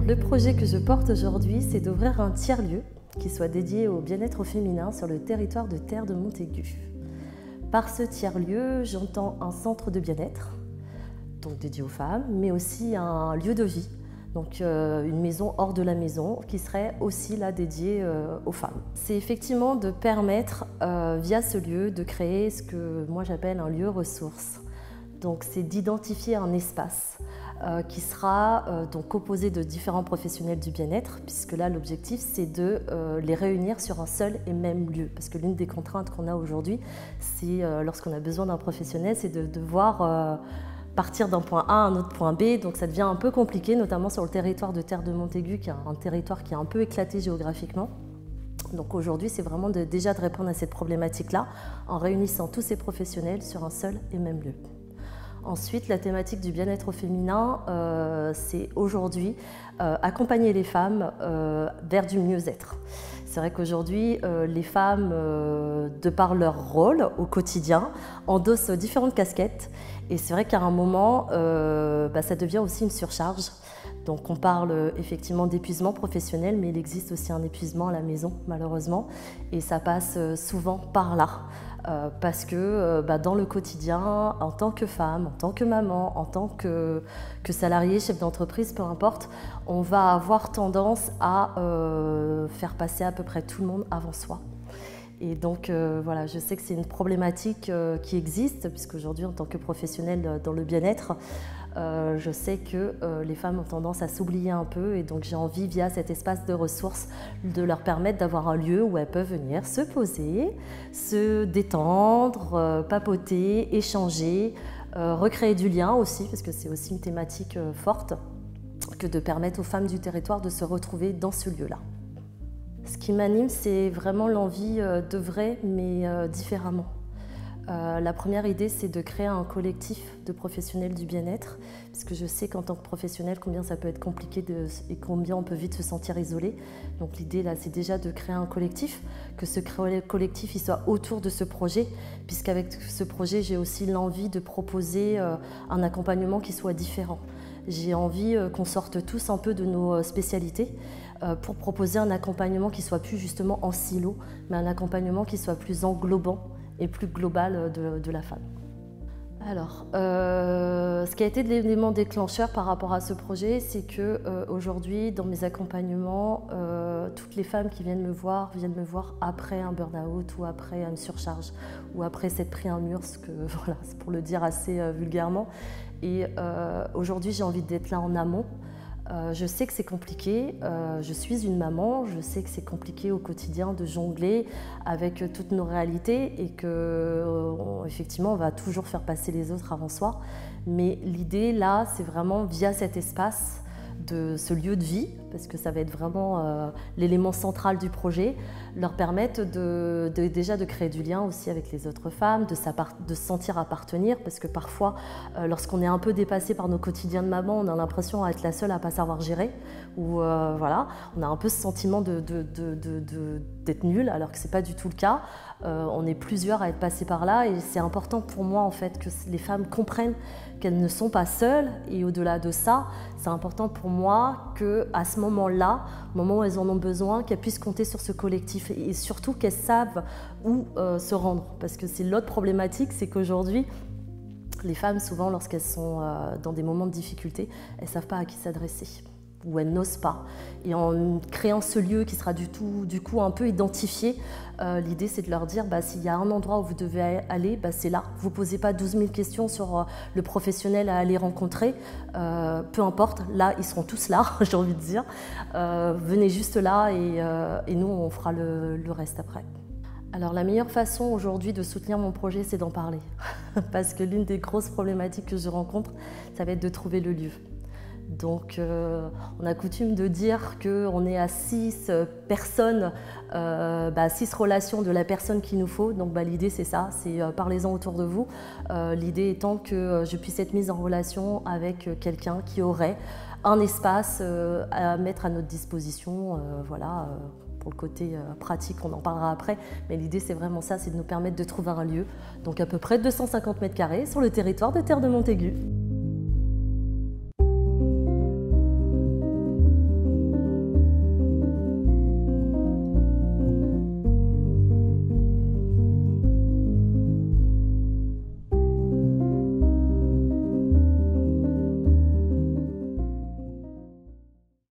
Le projet que je porte aujourd'hui, c'est d'ouvrir un tiers-lieu qui soit dédié au bien-être féminin sur le territoire de Terre de Montaigu. Par ce tiers-lieu, j'entends un centre de bien-être, donc dédié aux femmes, mais aussi un lieu de vie, donc une maison hors de la maison qui serait aussi là dédiée aux femmes. C'est effectivement de permettre, via ce lieu, de créer ce que moi j'appelle un lieu ressource. Donc c'est d'identifier un espace qui sera donc composé de différents professionnels du bien-être, puisque là l'objectif c'est de les réunir sur un seul et même lieu. Parce que l'une des contraintes qu'on a aujourd'hui, c'est lorsqu'on a besoin d'un professionnel, c'est de devoir partir d'un point A à un autre point B, donc ça devient un peu compliqué, notamment sur le territoire de Terre de Montaigu, qui est un territoire qui est un peu éclaté géographiquement. Donc aujourd'hui, c'est vraiment déjà de répondre à cette problématique-là en réunissant tous ces professionnels sur un seul et même lieu. Ensuite, la thématique du bien-être au féminin, c'est aujourd'hui accompagner les femmes vers du mieux-être. C'est vrai qu'aujourd'hui, les femmes, de par leur rôle au quotidien, endossent différentes casquettes. Et c'est vrai qu'à un moment, ça devient aussi une surcharge. Donc on parle effectivement d'épuisement professionnel, mais il existe aussi un épuisement à la maison, malheureusement. Et ça passe souvent par là. Parce que dans le quotidien, en tant que femme, en tant que maman, en tant que salarié, chef d'entreprise, peu importe, on va avoir tendance à faire passer à peu près tout le monde avant soi. Et donc voilà, je sais que c'est une problématique qui existe, puisqu'aujourd'hui en tant que professionnelle dans le bien-être, je sais que les femmes ont tendance à s'oublier un peu, et donc j'ai envie, via cet espace de ressources, de leur permettre d'avoir un lieu où elles peuvent venir se poser, se détendre, papoter, échanger, recréer du lien aussi, parce que c'est aussi une thématique forte, que de permettre aux femmes du territoire de se retrouver dans ce lieu-là. Ce qui m'anime, c'est vraiment l'envie d'œuvrer, mais différemment. La première idée, c'est de créer un collectif de professionnels du bien-être, parce que je sais qu'en tant que professionnel, combien ça peut être compliqué et combien on peut vite se sentir isolé. Donc l'idée, là, c'est déjà de créer un collectif, que ce collectif il soit autour de ce projet, puisqu'avec ce projet, j'ai aussi l'envie de proposer un accompagnement qui soit différent. J'ai envie qu'on sorte tous un peu de nos spécialités pour proposer un accompagnement qui soit plus justement en silo, mais un accompagnement qui soit plus englobant et plus global de la femme. Alors, ce qui a été l'élément déclencheur par rapport à ce projet, c'est qu'aujourd'hui, dans mes accompagnements, toutes les femmes qui viennent me voir après un burn-out ou après une surcharge ou après s'être pris un mur, voilà, c'est pour le dire assez vulgairement. Et aujourd'hui, j'ai envie d'être là en amont. Je sais que c'est compliqué, je suis une maman, je sais que c'est compliqué au quotidien de jongler avec toutes nos réalités et qu'effectivement on va toujours faire passer les autres avant soi. Mais l'idée là, c'est vraiment via cet espace de ce lieu de vie, parce que ça va être vraiment l'élément central du projet, leur permettre déjà de créer du lien aussi avec les autres femmes, de se sentir appartenir, parce que parfois, lorsqu'on est un peu dépassé par nos quotidiens de maman, on a l'impression d'être la seule à ne pas savoir gérer, ou voilà, on a un peu ce sentiment d'être nul, alors que ce n'est pas du tout le cas. On est plusieurs à être passés par là, et c'est important pour moi en fait que les femmes comprennent qu'elles ne sont pas seules, et au-delà de ça, c'est important pour moi qu'à ce moment-là, au moment où elles en ont besoin, qu'elles puissent compter sur ce collectif et surtout qu'elles savent où se rendre. Parce que c'est l'autre problématique, c'est qu'aujourd'hui, les femmes, souvent, lorsqu'elles sont dans des moments de difficulté, elles ne savent pas à qui s'adresser, ou elles n'osent pas. Et en créant ce lieu qui sera du coup un peu identifié, l'idée c'est de leur dire s'il y a un endroit où vous devez aller, c'est là. Vous ne posez pas 12 000 questions sur le professionnel à aller rencontrer, peu importe, là ils seront tous là, j'ai envie de dire. Venez juste là et nous on fera le reste après. Alors la meilleure façon aujourd'hui de soutenir mon projet, c'est d'en parler. Parce que l'une des grosses problématiques que je rencontre, ça va être de trouver le lieu. Donc on a coutume de dire qu'on est à 6 personnes, 6 relations de la personne qu'il nous faut. Donc l'idée c'est ça, c'est parlez-en autour de vous. L'idée étant que je puisse être mise en relation avec quelqu'un qui aurait un espace à mettre à notre disposition. Voilà. Pour le côté pratique, on en parlera après, mais l'idée c'est vraiment ça, c'est de nous permettre de trouver un lieu, donc à peu près 250 mètres carrés sur le territoire de Terre de Montaigu.